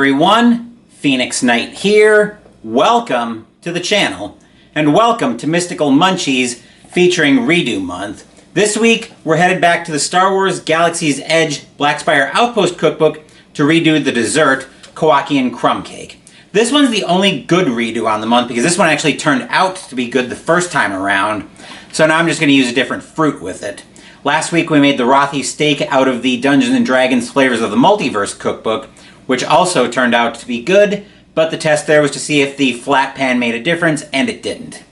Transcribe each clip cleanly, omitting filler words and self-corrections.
everyone, Phoenix Knight here. Welcome to the channel, and welcome to Mystical Munchies featuring Redo Month. This week, we're headed back to the Star Wars Galaxy's Edge Black Spire Outpost Cookbook to redo the dessert, Kowakian Crumb Cake. This one's the only good redo on the month because this one actually turned out to be good the first time around, so now I'm just going to use a different fruit with it. Last week we made the Rothy steak out of the Dungeons & Dragons Flavors of the Multiverse cookbook, which also turned out to be good, but the test there was to see if the flat pan made a difference, and it didn't.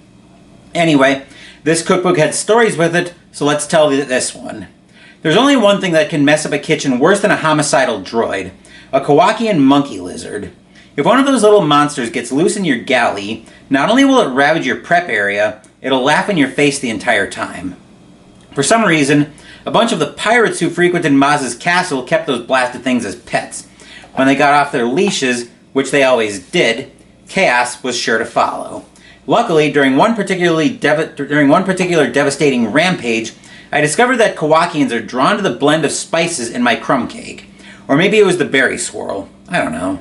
Anyway, this cookbook had stories with it, so let's tell this one. There's only one thing that can mess up a kitchen worse than a homicidal droid, a Kowakian monkey lizard. If one of those little monsters gets loose in your galley, not only will it ravage your prep area, it'll laugh in your face the entire time. For some reason, a bunch of the pirates who frequented Maz's castle kept those blasted things as pets. When they got off their leashes, which they always did, chaos was sure to follow. Luckily, during one particular devastating rampage, I discovered that Kowakians are drawn to the blend of spices in my crumb cake. Or maybe it was the berry swirl. I don't know.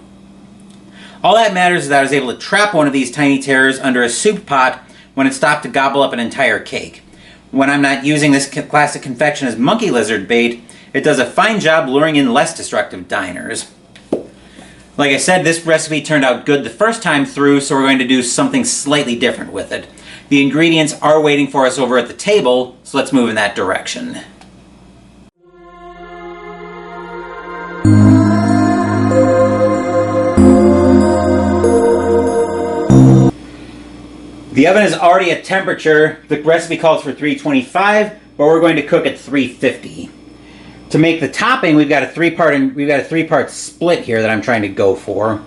All that matters is that I was able to trap one of these tiny terrors under a soup pot when it stopped to gobble up an entire cake. When I'm not using this classic confection as monkey lizard bait, it does a fine job luring in less destructive diners. Like I said, this recipe turned out good the first time through, so we're going to do something slightly different with it. The ingredients are waiting for us over at the table, so let's move in that direction. The oven is already at temperature. The recipe calls for 325, but we're going to cook at 350. To make the topping, we've got a three-part split here that I'm trying to go for.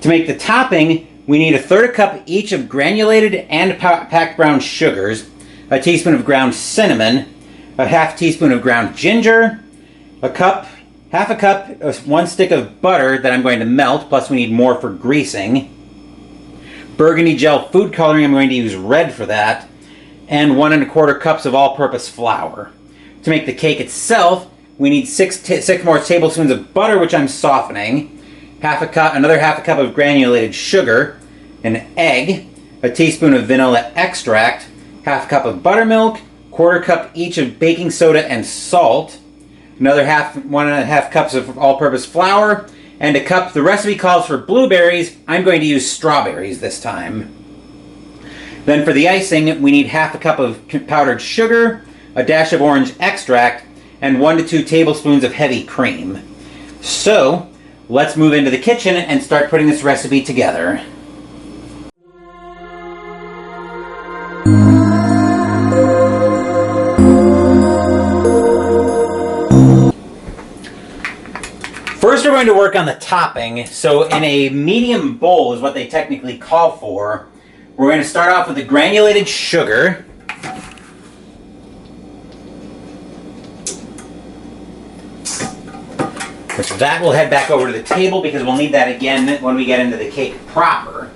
To make the topping, we need 1/3 cup each of granulated and packed brown sugars, a teaspoon of ground cinnamon, a half teaspoon of ground ginger, half a cup, 1 stick of butter that I'm going to melt, plus we need more for greasing. Burgundy gel food coloring, I'm going to use red for that, and 1 1/4 cups of all-purpose flour. To make the cake itself, we need 6 more tablespoons of butter, which I'm softening, another half a cup of granulated sugar, an egg, a teaspoon of vanilla extract, half a cup of buttermilk, 1/4 cup each of baking soda and salt, another 1 1/2 cups of all-purpose flour, and a cup. The recipe calls for blueberries. I'm going to use strawberries this time. Then for the icing, we need half a cup of powdered sugar, a dash of orange extract, and 1 to 2 tablespoons of heavy cream. So, let's move into the kitchen and start putting this recipe together. First, we're going to work on the topping. So in a medium bowl is what they technically call for. We're going to start off with the granulated sugar. So that will head back over to the table because we'll need that again when we get into the cake proper.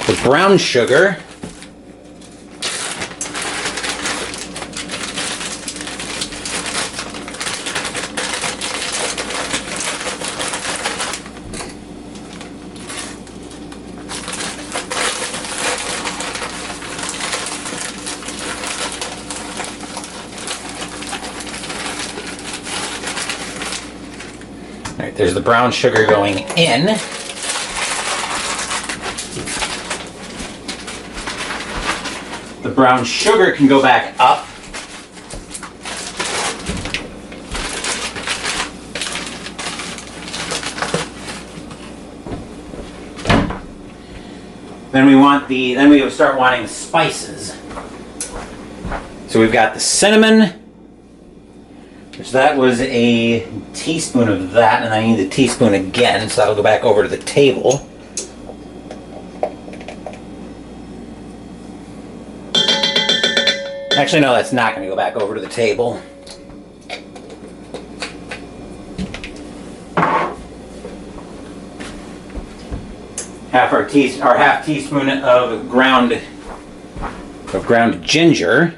The brown sugar. Alright, there's the brown sugar going in. The brown sugar can go back up. Then we will start wanting the spices. So we've got the cinnamon, which that was a teaspoon of that, and I need the teaspoon again, so that'll go back over to the table. Actually, no, that's not going to go back over to the table. Half teaspoon of ground ginger.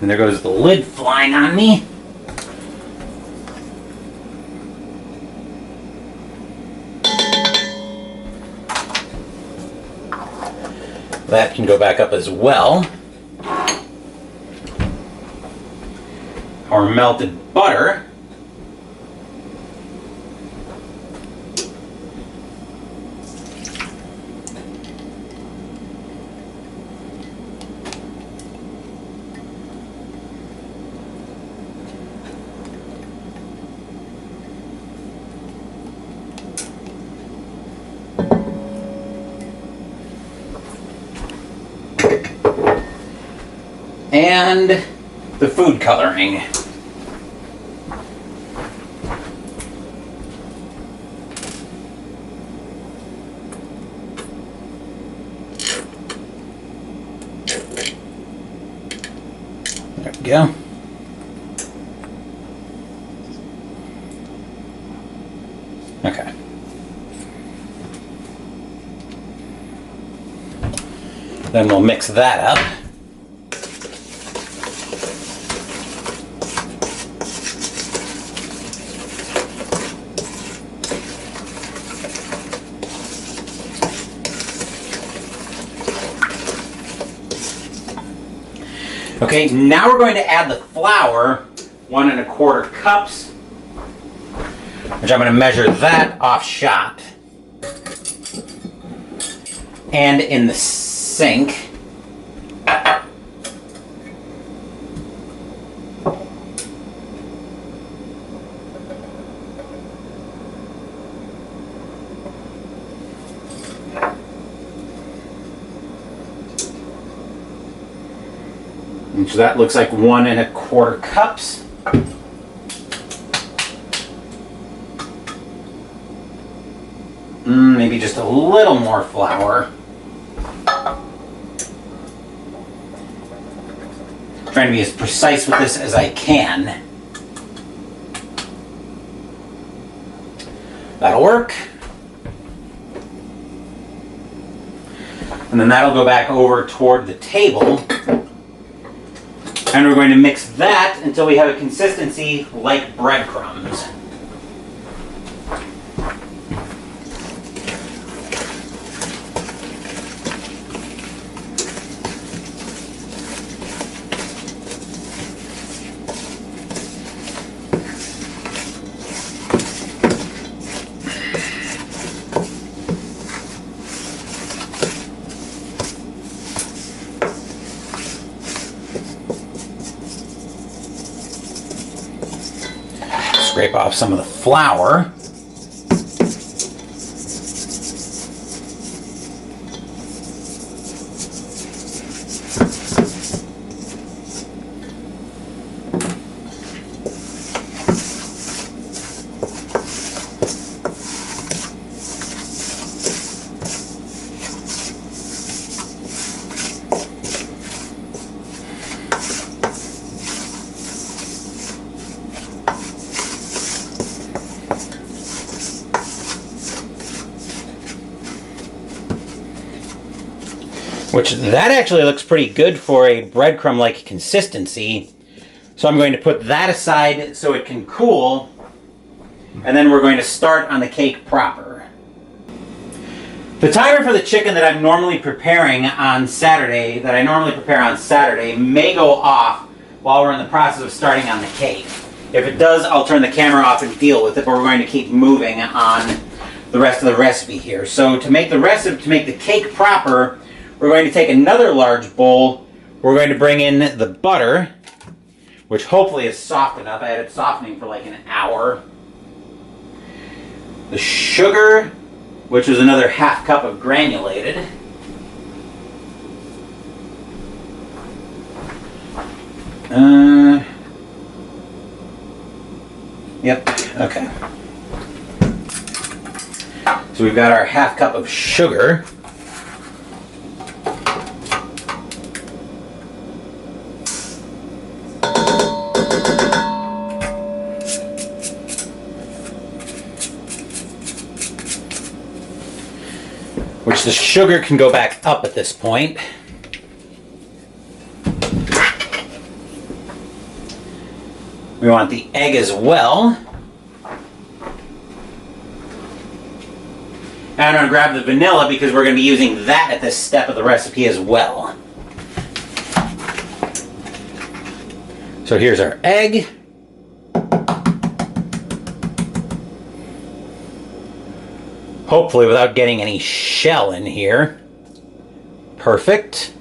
And there goes the lid flying on me. That can go back up as well. Our melted butter. And the food coloring. There we go. Okay. Then we'll mix that up. Okay, now we're going to add the flour, 1 1/4 cups, which I'm going to measure that off shot. And in the sink. And so that looks like 1 1/4 cups. Maybe just a little more flour. Trying to be as precise with this as I can. That'll work. And then that'll go back over toward the table. And we're going to mix that until we have a consistency like breadcrumbs. Scrape off some of the flour. Which that actually looks pretty good for a breadcrumb-like consistency. So I'm going to put that aside so it can cool, and then we're going to start on the cake proper. The timer for the chicken that I'm normally preparing on Saturday, may go off while we're in the process of starting on the cake. If it does, I'll turn the camera off and deal with it, but we're going to keep moving on the rest of the recipe here. So to make the cake proper, we're going to take another large bowl. We're going to bring in the butter, which hopefully is soft enough. I had it softening for like an hour. The sugar, which is another 1/2 cup of granulated. Yep, okay. So we've got our 1/2 cup of sugar. Which the sugar can go back up at this point. We want the egg as well. And I'm going to grab the vanilla because we're going to be using that at this step of the recipe as well. So here's our egg. Hopefully without getting any shell in here. Perfect.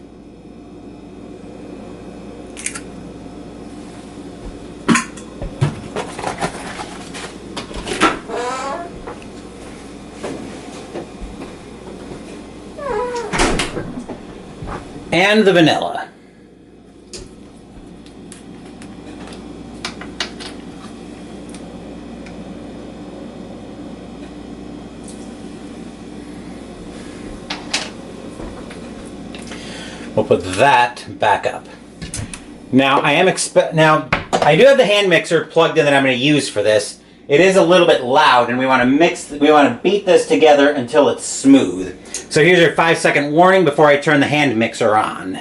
And the vanilla. We'll put that back up. Now I do have the hand mixer plugged in that I'm going to use for this. It is a little bit loud, and we want to beat this together until it's smooth. So here's your 5-second warning before I turn the hand mixer on.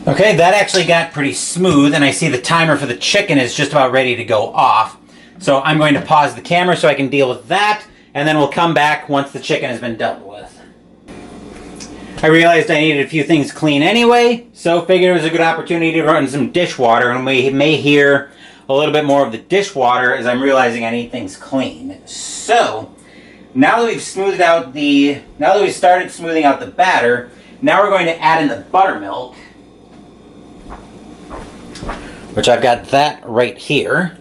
Okay, that actually got pretty smooth, and I see the timer for the chicken is just about ready to go off. So I'm going to pause the camera so I can deal with that, and then we'll come back once the chicken has been dealt with. I realized I needed a few things clean anyway, so figured it was a good opportunity to run some dishwater, and we may hear a little bit more of the dishwater as I'm realizing I need things clean. So, now that we've started smoothing out the batter, now we're going to add in the buttermilk, which I've got that right here.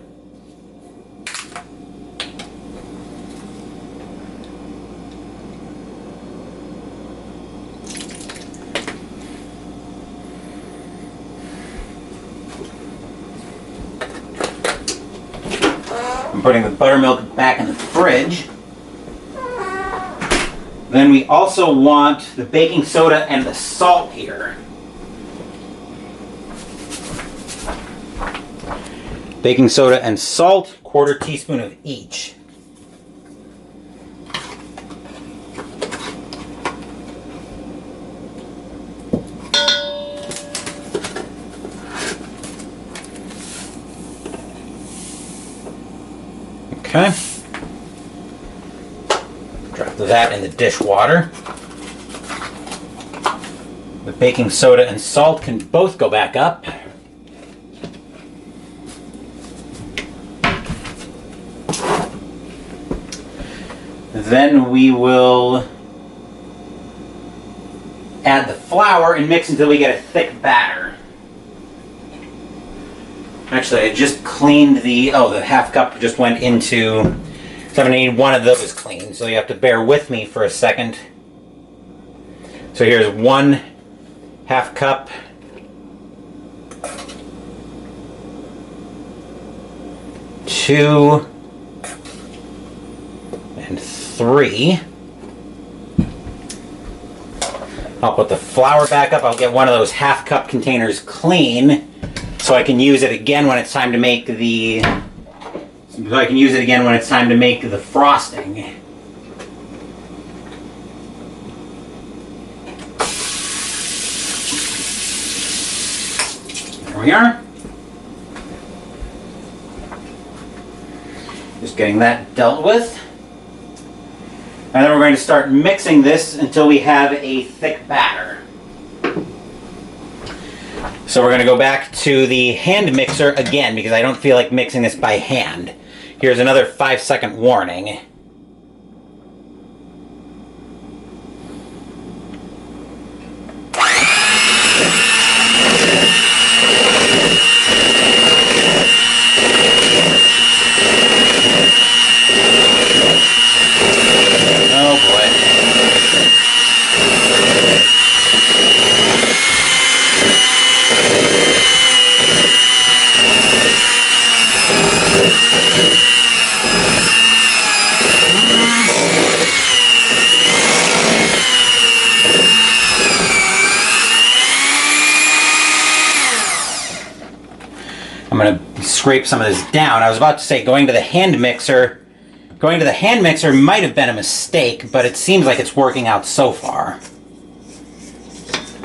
I'm putting the buttermilk back in the fridge. Then we also want the baking soda and the salt here. Baking soda and salt, 1/4 teaspoon of each. Okay. Drop that in the dishwater. The baking soda and salt can both go back up. Then we will add the flour and mix until we get a thick batter. Actually, I just cleaned the 1/2 cup just went into, so I'm going to need one of those cleaned, so you have to bear with me for a second. So here's 1/2 cup. Two. And 3. I'll put the flour back up. I'll get one of those 1/2 cup containers clean so I can use it again when it's time to make the frosting. There we are. Just getting that dealt with. And then we're going to start mixing this until we have a thick batter. So we're going to go back to the hand mixer again because I don't feel like mixing this by hand. Here's another 5-second warning. I'm going to scrape some of this down. I was about to say going to the hand mixer might have been a mistake, but it seems like it's working out so far.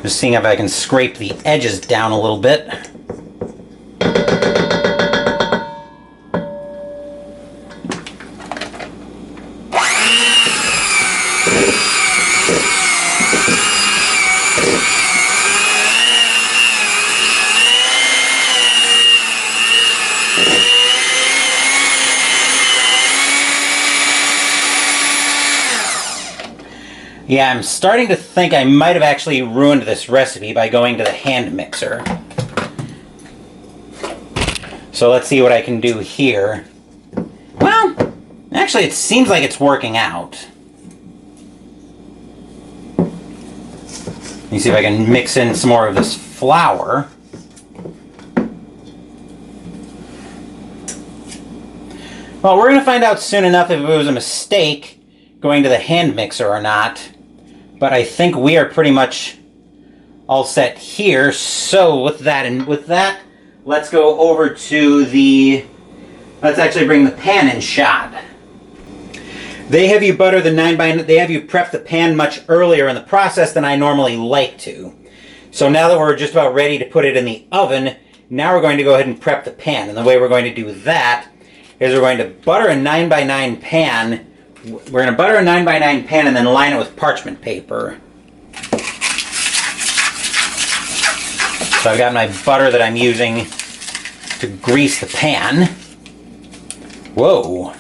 Just seeing if I can scrape the edges down a little bit. Yeah, I'm starting to think I might have actually ruined this recipe by going to the hand mixer. So let's see what I can do here. Well, actually it seems like it's working out. Let me see if I can mix in some more of this flour. Well, we're going to find out soon enough if it was a mistake going to the hand mixer or not. But I think we are pretty much all set here. So with that, let's go over to the, let's actually bring the pan in shot. They have you prep the pan much earlier in the process than I normally like to. So now that we're just about ready to put it in the oven, now we're going to go ahead and prep the pan. And the way we're going to do that is we're going to butter a 9x9 pan. We're going to butter a 9x9 pan and then line it with parchment paper. So I've got my butter that I'm using to grease the pan. Whoa.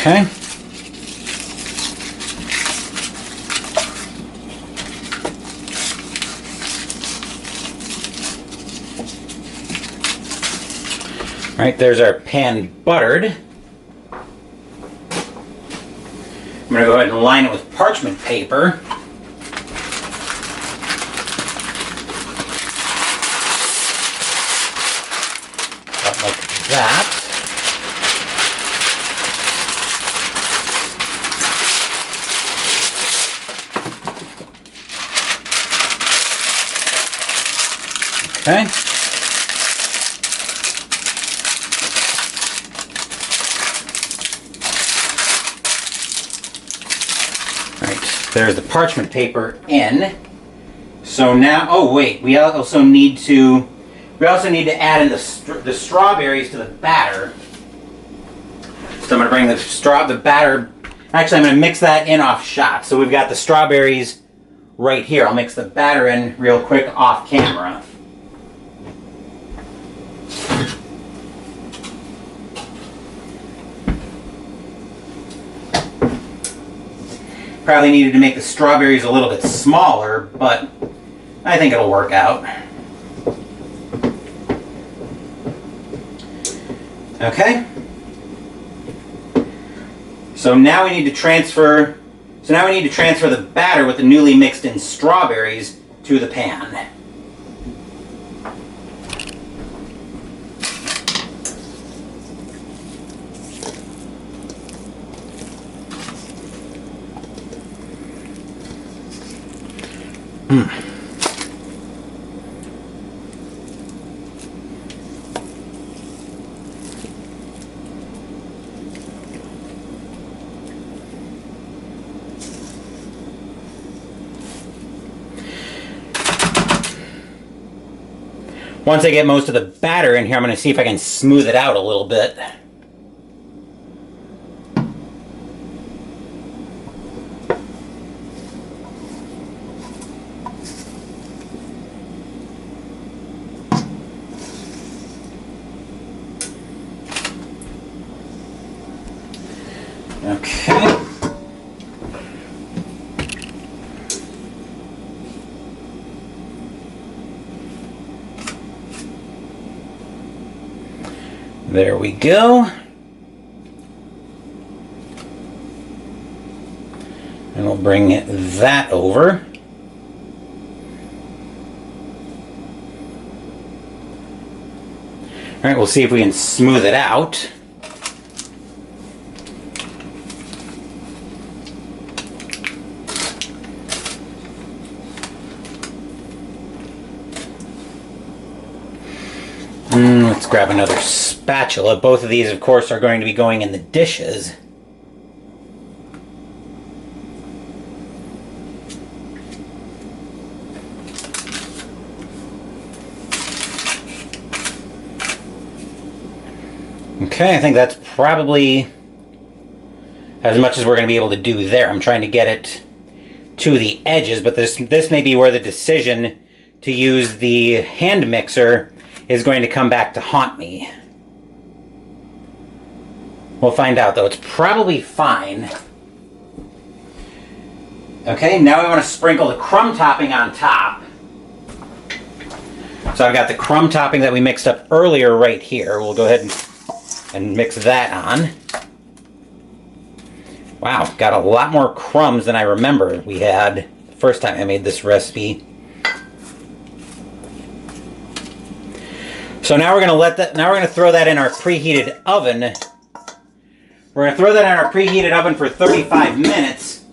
Okay. All right, there's our pan buttered. I'm going to go ahead and line it with parchment paper. About like that. Okay. Right, there's the parchment paper in. So now, oh wait, we also need to add in the strawberries to the batter. So I'm going to bring the batter. Actually, I'm going to mix that in off shot. So we've got the strawberries right here. I'll mix the batter in real quick off camera. Probably needed to make the strawberries a little bit smaller, but I think it'll work out. Okay. So now we need to transfer the batter with the newly mixed in strawberries to the pan. Once I get most of the batter in here, I'm going to see if I can smooth it out a little bit. Okay. There we go. And we'll bring that over. All right, we'll see if we can smooth it out. Let's grab another spatula. Both of these, of course, are going to be going in the dishes. Okay, I think that's probably as much as we're going to be able to do there. I'm trying to get it to the edges, but this may be where the decision to use the hand mixer is going to come back to haunt me. We'll find out, though. It's probably fine. Okay, now we want to sprinkle the crumb topping on top. So I've got the crumb topping that we mixed up earlier right here. We'll go ahead and mix that on. Wow, got a lot more crumbs than I remember we had the first time I made this recipe. So now we're going to throw that in our preheated oven. We're going to throw that in our preheated oven for 35 minutes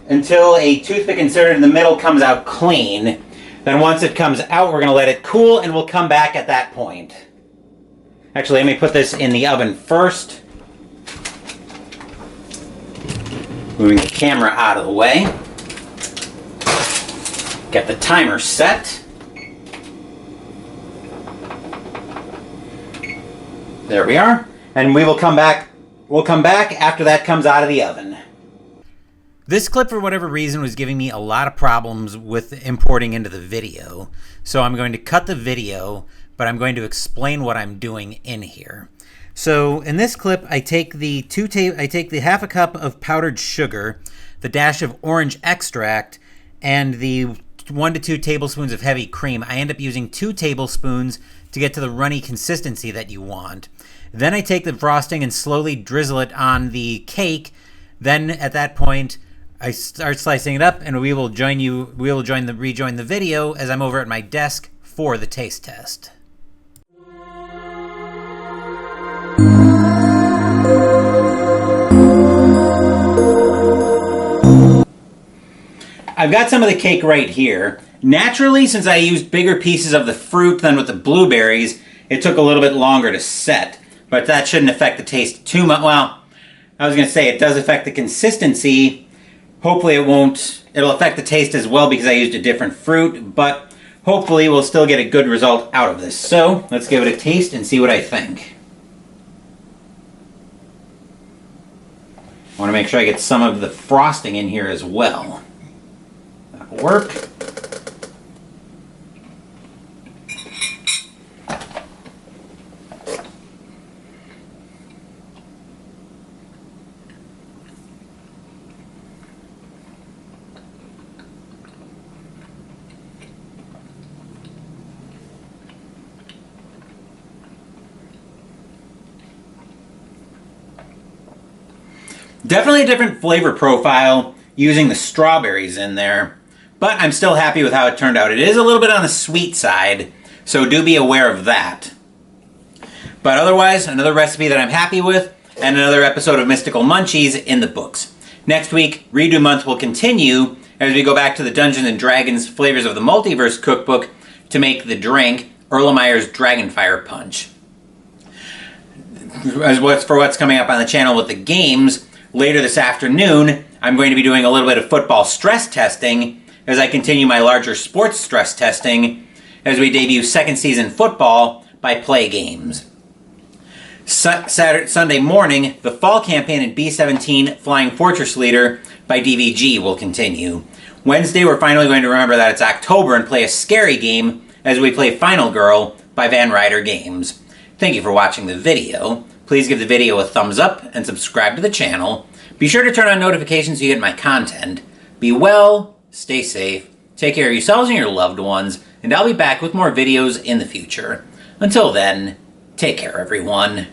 until a toothpick inserted in the middle comes out clean. Then once it comes out, we're going to let it cool and we'll come back at that point. Actually, let me put this in the oven first. Moving the camera out of the way. Get the timer set. There we are. And we will come back. We'll come back after that comes out of the oven. This clip, for whatever reason, was giving me a lot of problems with importing into the video. So I'm going to cut the video, but I'm going to explain what I'm doing in here. So in this clip, I take the half a cup of powdered sugar, the dash of orange extract, and the 1 to 2 tablespoons of heavy cream. I end up using 2 tablespoons to get to the runny consistency that you want. Then I take the frosting and slowly drizzle it on the cake. Then at that point, I start slicing it up, and we will rejoin the video as I'm over at my desk for the taste test. I've got some of the cake right here. Naturally, since I used bigger pieces of the fruit than with the blueberries, it took a little bit longer to set. But that shouldn't affect the taste too much. Well, I was going to say it does affect the consistency. Hopefully it won't. It'll affect the taste as well because I used a different fruit. But hopefully we'll still get a good result out of this. So let's give it a taste and see what I think. I want to make sure I get some of the frosting in here as well. That'll work. Definitely a different flavor profile using the strawberries in there, but I'm still happy with how it turned out. It is a little bit on the sweet side, so do be aware of that. But otherwise, another recipe that I'm happy with, and another episode of Mystical Munchies in the books. Next week, Redo Month will continue, as we go back to the Dungeons & Dragons Flavors of the Multiverse cookbook to make the drink, Erlenmeyer's Dragonfire Punch. For what's coming up on the channel with the games, later this afternoon, I'm going to be doing a little bit of football stress testing as I continue my larger sports stress testing as we debut second season football by Play Games. Sunday morning, the fall campaign in B-17 Flying Fortress Leader by DVG will continue. Wednesday, we're finally going to remember that it's October and play a scary game as we play Final Girl by Van Ryder Games. Thank you for watching the video. Please give the video a thumbs up and subscribe to the channel. Be sure to turn on notifications so you get my content. Be well, stay safe, take care of yourselves and your loved ones, and I'll be back with more videos in the future. Until then, take care everyone.